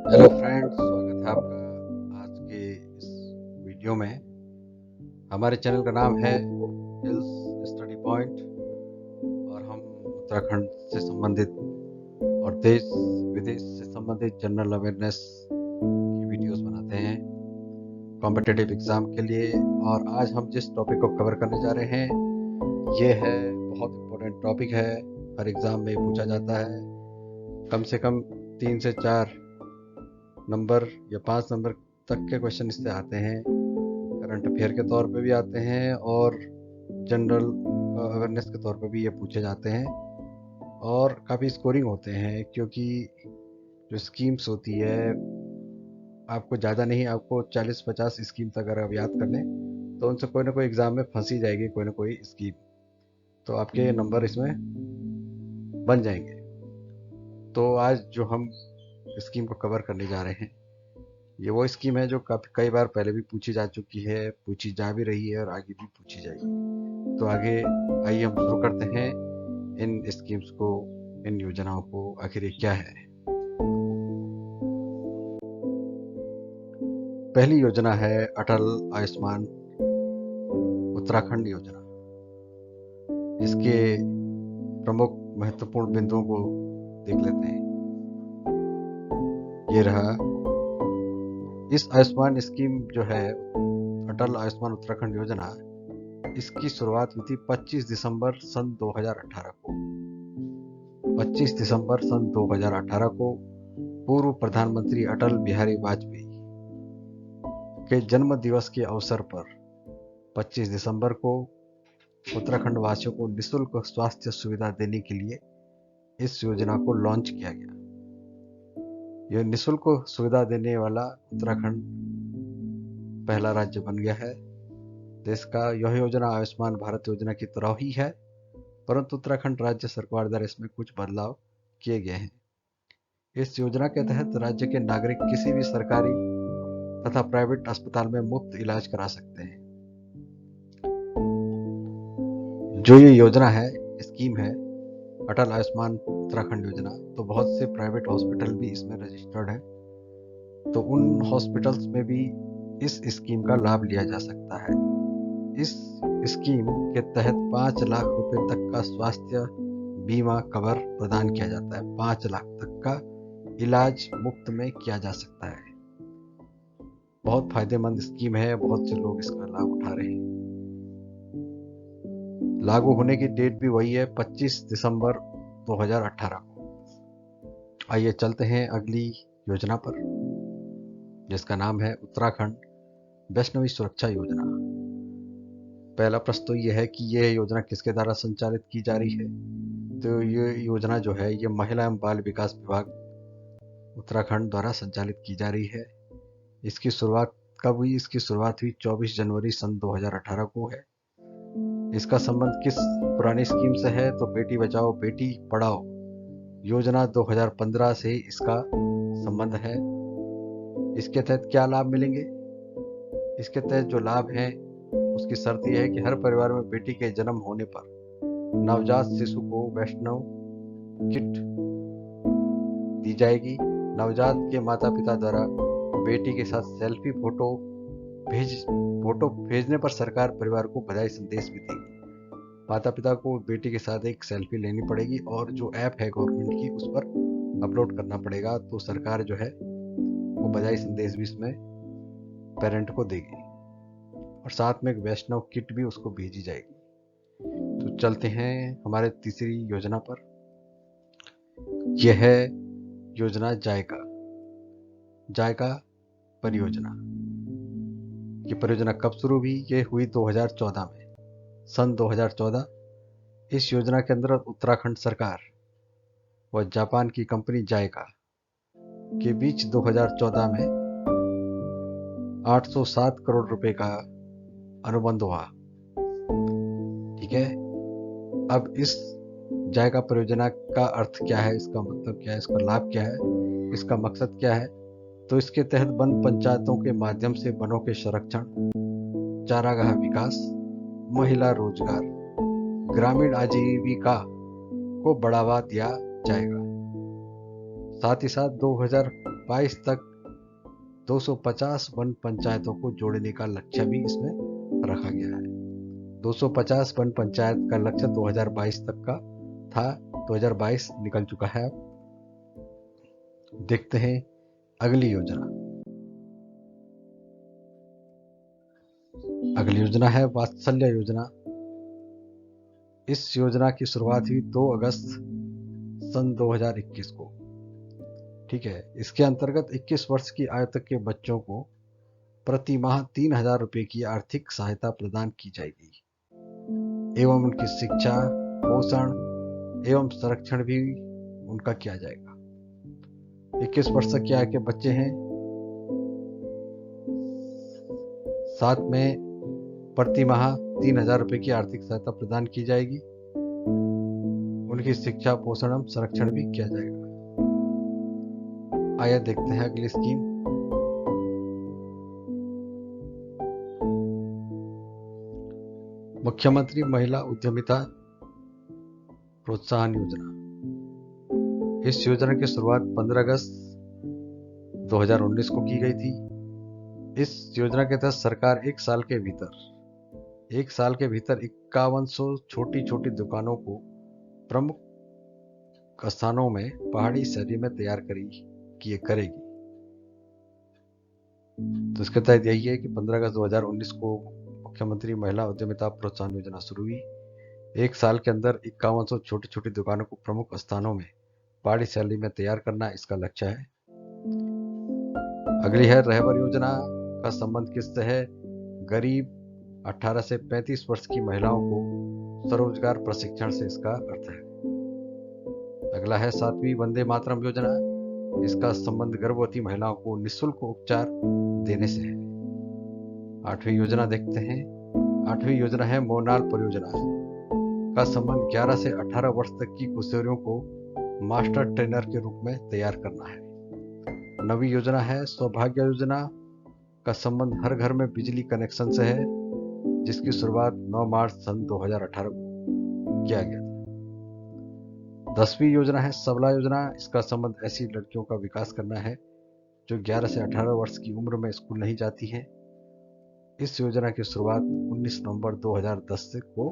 Hello friends, स्वागत है आपका आज के इस वीडियो में। हमारे चैनल का नाम है हिल्स स्टडी पॉइंट और हम उत्तराखंड से संबंधित और देश विदेश से संबंधित जनरल अवेयरनेस की वीडियोस बनाते हैं कॉम्पिटिटिव एग्ज़ाम के लिए। और आज हम जिस टॉपिक को कवर करने जा रहे हैं ये है बहुत इम्पोर्टेंट टॉपिक है। हर एग्ज़ाम में पूछा जाता है। कम से कम 3 से 4 नंबर या 5 नंबर तक के क्वेश्चन इससे आते हैं। करंट अफेयर के तौर पे भी आते हैं और जनरल अवेयरनेस के तौर पे भी ये पूछे जाते हैं और काफ़ी स्कोरिंग होते हैं, क्योंकि जो स्कीम्स होती है आपको ज़्यादा नहीं, आपको 40-50 स्कीम्स अगर आप याद कर लें तो उनसे कोई ना कोई एग्ज़ाम में फंसी जाएगी कोई ना कोई स्कीम, तो आपके नंबर इसमें बन जाएंगे। तो आज जो हम स्कीम को कवर करने जा रहे हैं ये वो स्कीम है जो काफ़ी कई बार पहले भी पूछी जा चुकी है, पूछी जा भी रही है और आगे भी पूछी जाएगी। तो आगे आइए हम शुरू करते हैं इन स्कीम्स को, इन योजनाओं को। आखिर ये क्या है? पहली योजना है अटल आयुष्मान उत्तराखंड योजना। इसके प्रमुख महत्वपूर्ण बिंदुओं को देख लेते हैं। ये रहा। इस आयुष्मान स्कीम जो है अटल आयुष्मान उत्तराखंड योजना, इसकी शुरुआत हुई थी 25 दिसंबर सन 2018 को। 25 दिसंबर सन 2018 को पूर्व प्रधानमंत्री अटल बिहारी वाजपेयी के जन्म दिवस के अवसर पर 25 दिसंबर को उत्तराखंड वासियों को निःशुल्क स्वास्थ्य सुविधा देने के लिए इस योजना को लॉन्च किया गया। यह निःशुल्क सुविधा देने वाला उत्तराखंड पहला राज्य बन गया है देश का। यह योजना आयुष्मान भारत योजना की तरह ही है, परंतु उत्तराखंड राज्य सरकार द्वारा इसमें कुछ बदलाव किए गए हैं। इस योजना के तहत राज्य के नागरिक किसी भी सरकारी तथा प्राइवेट अस्पताल में मुफ्त इलाज करा सकते हैं। जो ये योजना है, स्कीम है अटल आयुष्मान उत्तराखंड योजना, तो बहुत से प्राइवेट हॉस्पिटल भी इसमें रजिस्टर्ड है, तो उन हॉस्पिटल्स में भी इस स्कीम का लाभ लिया जा सकता है। इस स्कीम के तहत 5 लाख रुपए तक का स्वास्थ्य बीमा कवर प्रदान किया जाता है। 5 लाख तक का इलाज मुफ्त में किया जा सकता है। बहुत फायदेमंद स्कीम है, बहुत से लोग इसका लाभ उठा रहे हैं। लागू होने की डेट भी वही है, 25 दिसंबर 2018 को। आइए चलते हैं अगली योजना पर, जिसका नाम है उत्तराखंड वैष्णवी सुरक्षा योजना। पहला प्रश्न तो ये है कि यह योजना किसके द्वारा संचालित की जा रही है। तो ये योजना जो है ये महिला एवं बाल विकास विभाग उत्तराखंड द्वारा संचालित की जा रही है। इसकी शुरुआत कब हुई? इसकी शुरुआत हुई 24 जनवरी सन 2018 को है। इसका संबंध किस पुरानी स्कीम से है? तो बेटी बचाओ बेटी पढ़ाओ योजना 2015 से इसका संबंध है। इसके तहत क्या लाभ मिलेंगे? इसके तहत जो लाभ हैं उसकी शर्त यह है कि हर परिवार में बेटी के जन्म होने पर नवजात शिशु को वैष्णव किट दी जाएगी। नवजात के माता पिता द्वारा बेटी के साथ सेल्फी फोटो भेजने पर सरकार परिवार को बधाई संदेश भी देगी। माता पिता को बेटी के साथ एक सेल्फी लेनी पड़ेगी और जो ऐप है गवर्नमेंट की उस पर अपलोड करना पड़ेगा, तो सरकार जो है वो बधाई संदेश भी इसमें पेरेंट को देगी और साथ में एक वैष्णव किट भी उसको भेजी जाएगी। तो चलते हैं हमारे तीसरी योजना पर। यह है योजना जायका परियोजना। ये परियोजना कब शुरू हुई? ये हुई 2014 में, सन 2014। इस योजना के अंदर उत्तराखंड सरकार व जापान की कंपनी जायका के बीच 2014 में 807 करोड़ रुपए का अनुबंध हुआ। ठीक है। अब इस जायका परियोजना का अर्थ क्या है, इसका मतलब क्या है, इसका लाभ क्या है, इसका मकसद क्या है? तो इसके तहत वन पंचायतों के माध्यम से वनों के संरक्षण, चारागाह विकास, महिला रोजगार, ग्रामीण आजीविका को बढ़ावा दिया जाएगा। साथ ही साथ 2022 तक 250 वन पंचायतों को जोड़ने का लक्ष्य भी इसमें रखा गया है। 250 वन पंचायत का लक्ष्य 2022 तक का था, 2022 निकल चुका है। देखते हैं अगली योजना। अगली योजना है वात्सल्य योजना। इस योजना की शुरुआत हुई 2 अगस्त सन 2021 को। ठीक है, इसके अंतर्गत 21 वर्ष की आयु तक के बच्चों को प्रति माह 3,000 रुपये की आर्थिक सहायता प्रदान की जाएगी एवं उनकी शिक्षा, पोषण एवं संरक्षण भी उनका किया जाएगा। 21 वर्ष तक की आयु के बच्चे हैं, साथ में प्रति माह 3,000 रुपये की आर्थिक सहायता प्रदान की जाएगी, उनकी शिक्षा, पोषण एवं संरक्षण भी किया जाएगा। आइए देखते हैं अगली स्कीम। मुख्यमंत्री महिला उद्यमिता प्रोत्साहन योजना। इस योजना की शुरुआत 15 अगस्त 2019 को की गई थी। इस योजना के तहत सरकार एक साल के भीतर 5100 छोटी छोटी दुकानों को प्रमुख स्थानों में पहाड़ी शैली में तैयार करेगी। तो इसके तहत यही है कि 15 अगस्त 2019 को मुख्यमंत्री महिला उद्यमिता प्रोत्साहन योजना शुरू हुई। एक साल के अंदर 5100 छोटी छोटी दुकानों को प्रमुख स्थानों में पहाड़ी शैली में तैयार करना इसका लक्ष्य है। अगली है रहबर योजना। का संबंध किससे है? गरीब 18 से 35 वर्ष की महिलाओं को स्वरोजगार प्रशिक्षण से इसका अर्थ है। अगला है 7वीं वंदे मातरम योजना। इसका संबंध गर्भवती महिलाओं को निःशुल्क उपचार देने से है। 8वीं योजना देखते हैं। 8वीं योजना है मोनाल परियोजना। का संबंध 11 से 18 वर्ष तक की किशोरियों को मास्टर ट्रेनर के रूप में तैयार करना है। 9वीं योजना है सौभाग्य योजना। का संबंध हर घर में बिजली कनेक्शन से है, जिसकी शुरुआत 9 मार्च सन 2018 को किया गया था। 10वीं योजना है सबला योजना। इसका संबंध ऐसी लड़कियों का विकास करना है जो 11 से 18 वर्ष की उम्र में स्कूल नहीं जाती हैं। इस योजना की शुरुआत 19 नवंबर 2010 को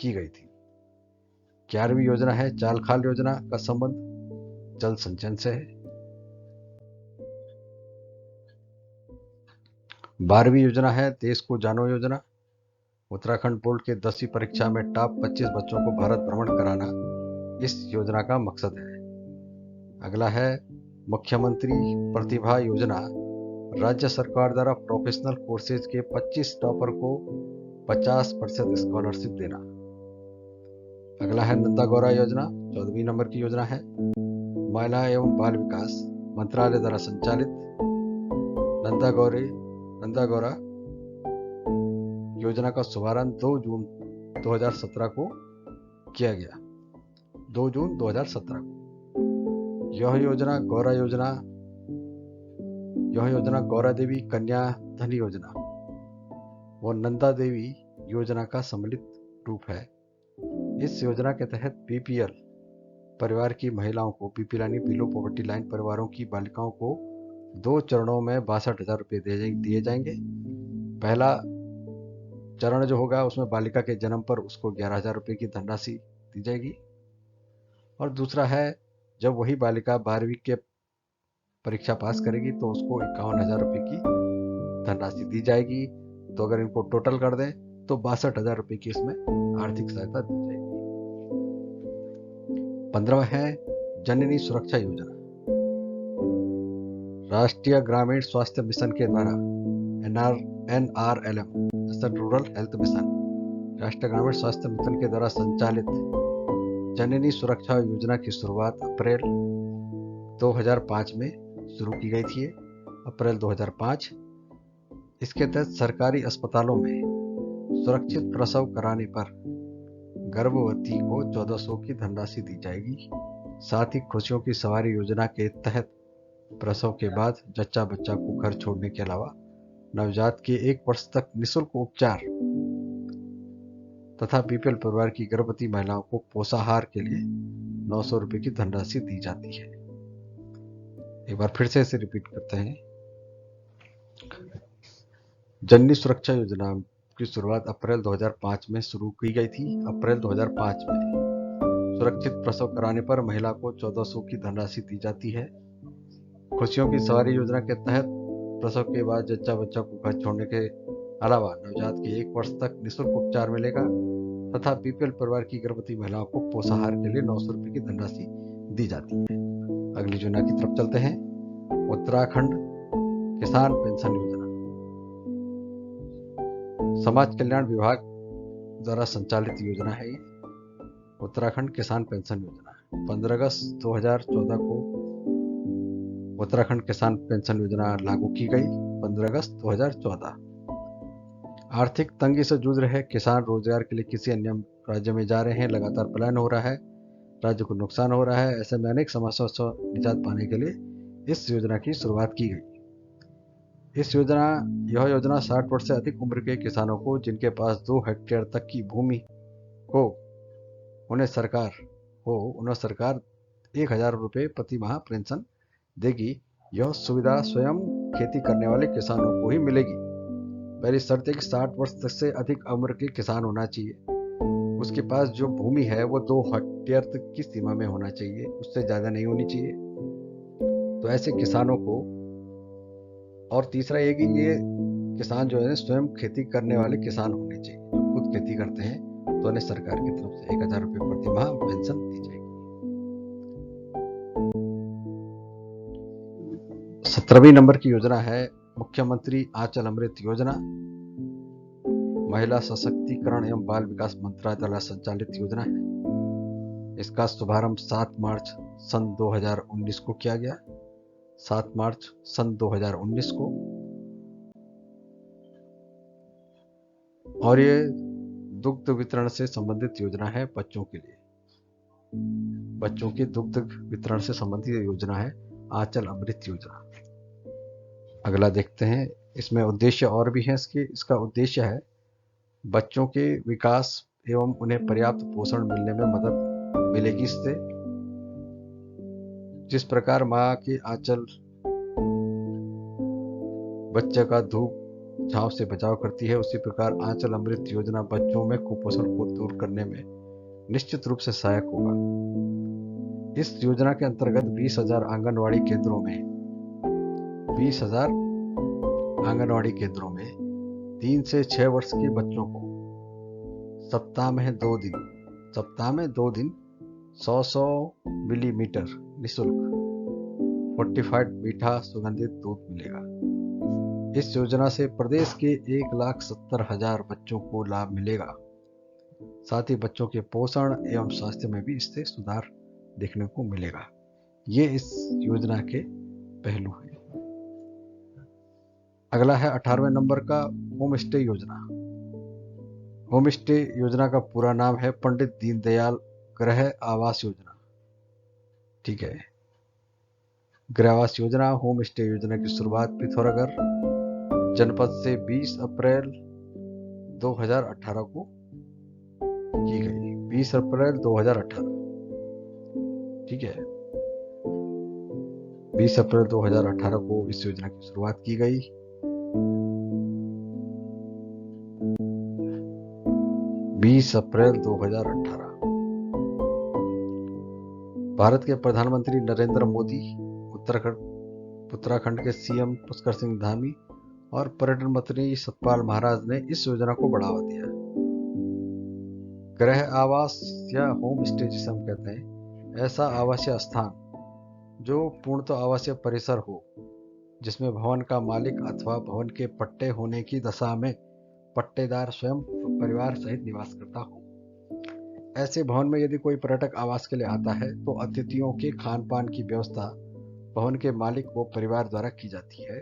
की गई थी। 11वीं योजना है चाल खाल योजना। का संबंध जल संचयन से है। 12वीं योजना है देश को जानो योजना। उत्तराखंड बोर्ड के 10वीं परीक्षा में टॉप 25 बच्चों को भारत भ्रमण कराना इस योजना का मकसद है। अगला है मुख्यमंत्री प्रतिभा योजना। राज्य सरकार द्वारा प्रोफेशनल कोर्सेज के 25 टॉपर को 50% स्कॉलरशिप देना। अगला है नंदा गौरा योजना। 14वीं नंबर की योजना है। महिला एवं बाल विकास मंत्रालय द्वारा संचालित नंदा गौरा योजना का शुभारंभ 2 जून 2017 को किया गया। 2 जून 2017 को यह योजना गौरा देवी कन्या धन योजना व नंदा देवी योजना का सम्मिलित रूप है। इस योजना के तहत बीपीएल परिवार की महिलाओं को बिलो पॉवर्टी लाइन परिवारों की बालिकाओं को 2 चरणों में 62,000 रुपये दिए जाएंगे। पहला चरण जो होगा उसमें बालिका के जन्म पर उसको 11,000 रुपये की धनराशि दी जाएगी, और दूसरा है जब वही बालिका 12वीं के परीक्षा पास करेगी तो उसको 51,000 रुपये की धनराशि दी जाएगी। तो अगर इनको टोटल कर दें तो 62,000 रुपये की इसमें आर्थिक सहायता दी जाएगी। 15वां है जननी सुरक्षा योजना। राष्ट्रीय ग्रामीण स्वास्थ्य मिशन के द्वारा NRLM national rural health mission, राष्ट्रीय ग्रामीण स्वास्थ्य मिशन के द्वारा संचालित जननी सुरक्षा योजना की शुरुआत अप्रैल 2005 में शुरू की गई थी। अप्रैल 2005। इसके तहत सरकारी अस्पतालों में सुरक्षित प्रसव कराने पर गर्भवती को 1400 की धनराशि दी जाएगी। साथ ही खुशियों की सवारी योजना के तहत प्रसव के बाद जच्चा बच्चा को घर छोड़ने के अलावा नवजात के 1 वर्ष तक निःशुल्क उपचार तथा बीपीएल परिवार की गर्भवती महिलाओं को पोषाहार के लिए 900 रुपये की धनराशि दी जाती है। एक बार फिर से इसे रिपीट करते हैं। जननी सुरक्षा योजना की शुरुआत अप्रैल 2005 में शुरू की गई थी। अप्रैल 2005 में सुरक्षित प्रसव कराने पर महिला को 1400 की धनराशि दी जाती है। खुशियों की सवारी योजना के तहत प्रसव के बाद जच्चा बच्चा को घर छोड़ने के अलावा नवजात के 1 वर्ष तक निःशुल्क उपचार मिलेगा तथा बीपीएल परिवार की गर्भवती महिलाओं को पोषाहार के लिए 900 रुपये की धनराशि दी जाती है। अगली योजना की तरफ चलते हैं। उत्तराखंड किसान पेंशन योजना समाज कल्याण विभाग द्वारा संचालित योजना है। ये उत्तराखंड किसान पेंशन योजना 15 अगस्त 2014 को उत्तराखंड किसान पेंशन योजना लागू की गई। 15 अगस्त 2014। आर्थिक तंगी से जूझ रहे किसान रोजगार के लिए किसी अन्य राज्य में जा रहे हैं। लगातार पलायन हो रहा है, राज्य को नुकसान हो रहा है। ऐसे में अनेक समस्याओं से निजात पाने के लिए इस योजना की शुरुआत की गई। यह योजना 60 वर्ष से अधिक उम्र के किसानों को जिनके पास 2 हेक्टेयर तक की भूमि हो उन्हें सरकार 1000 रुपये प्रति माह पेंशन देगी। यह सुविधा स्वयं खेती करने वाले किसानों को ही मिलेगी। पहली शर्त है कि 60 वर्ष तक से अधिक उम्र के किसान होना चाहिए। उसके पास जो भूमि है वो 2 हेक्टेयर तक की सीमा में होना चाहिए, उससे ज़्यादा नहीं होनी चाहिए। तो ऐसे किसानों को, और तीसरा ये कि ये किसान जो है स्वयं खेती करने वाले किसान होने चाहिए, जो खुद खेती करते हैं, तो उन्हें सरकार की तरफ से 1000 रुपये प्रति माह पेंशन दी जाएगी। 17वीं नंबर की योजना है मुख्यमंत्री आंचल अमृत योजना। महिला सशक्तिकरण एवं बाल विकास मंत्रालय द्वारा संचालित योजना है। इसका शुभारंभ 7 मार्च सन 2019 को किया गया। 7 मार्च सन 2019 को। और ये दुग्ध वितरण से संबंधित योजना है बच्चों के लिए। बच्चों के दुग्ध वितरण से संबंधित योजना है आंचल अमृत योजना। अगला देखते हैं। इसमें उद्देश्य और भी हैं। इसका उद्देश्य है बच्चों के विकास एवं उन्हें पर्याप्त पोषण मिलने में मदद मिलेगी इससे। जिस प्रकार माँ के आंचल बच्चे का धूप छांव से बचाव करती है, उसी प्रकार आंचल अमृत योजना बच्चों में कुपोषण को दूर करने में निश्चित रूप से सहायक होगा। इस योजना के अंतर्गत 20,000 आंगनवाड़ी केंद्रों में 3 से 6 वर्ष के बच्चों को सप्ताह में 2 दिन 100 मिलीमीटर निःशुल्क फोर्टिफाइड मीठा सुगंधित दूध मिलेगा। इस योजना से प्रदेश के 1,70,000 बच्चों को लाभ मिलेगा। साथ ही बच्चों के पोषण एवं स्वास्थ्य में भी इससे सुधार देखने को मिलेगा। ये इस योजना के पहलू हैं। अगला है 18वें नंबर का होम स्टे योजना। होम स्टे योजना का पूरा नाम है पंडित दीनदयाल गृह आवास योजना। ठीक है, गृह आवास योजना। होम स्टे योजना की शुरुआत पिथौरागढ़ जनपद से 20 अप्रैल 2018 को की गई। 20 अप्रैल 2018। ठीक है, 20 अप्रैल 2018 को इस योजना की शुरुआत की गई। 20 अप्रैल 2018। भारत के प्रधानमंत्री नरेंद्र मोदी, उत्तराखंड के सीएम पुष्कर सिंह धामी और पर्यटन मंत्री सतपाल महाराज ने इस योजना को बढ़ावा दिया। गृह आवास या होम स्टे जिसे हम कहते हैं, ऐसा आवासीय स्थान जो पूर्णतः आवासीय परिसर हो, जिसमें भवन का मालिक अथवा भवन के पट्टे होने की दशा में पट्टेदार स्वयं परिवार सहित निवास करता हो। ऐसे भवन में यदि कोई पर्यटक आवास के लिए आता है तो अतिथियों के खान पान की व्यवस्था भवन के मालिक व परिवार द्वारा की जाती है।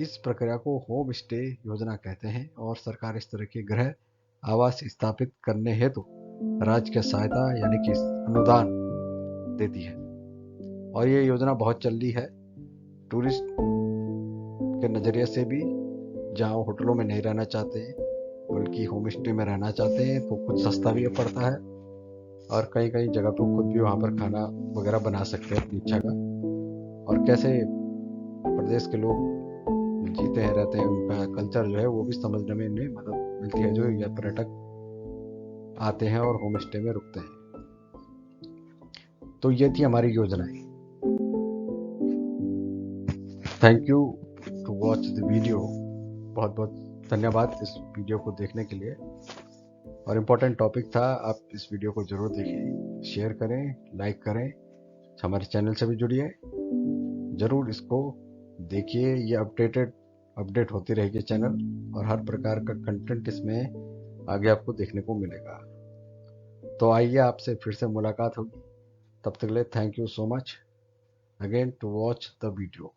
इस प्रक्रिया को होम स्टे योजना कहते हैं और सरकार इस तरह के गृह आवास स्थापित करने हेतु राज्य की सहायता यानी कि अनुदान देती है। और ये योजना बहुत चल रही है टूरिस्ट के नज़रिए से भी, जहाँ होटलों में नहीं रहना चाहते हैं बल्कि होम स्टे में रहना चाहते हैं तो कुछ सस्ता भी पड़ता है और कई जगह पर खुद भी वहाँ पर खाना वगैरह बना सकते हैं अपनी इच्छा का। और कैसे प्रदेश के लोग जीते हैं रहते हैं, उनका कल्चर जो है वो भी समझने में इन्हें मदद मिलती है, जो यह पर्यटक आते हैं और होम स्टे में रुकते हैं। तो ये थी हमारी योजनाएं। Thank you to watch the video. बहुत बहुत धन्यवाद इस वीडियो को देखने के लिए। और इम्पोर्टेंट टॉपिक था, आप इस वीडियो को जरूर देखिए, शेयर करें, लाइक करें, हमारे चैनल से भी जुड़िए, जरूर इसको देखिए। ये अपडेट होती रहेगी चैनल, और हर प्रकार का कंटेंट इसमें आगे आपको देखने को मिलेगा। तो आइए आपसे फिर से मुलाकात होगी, तब तक के लिए thank you so much again to watch the video.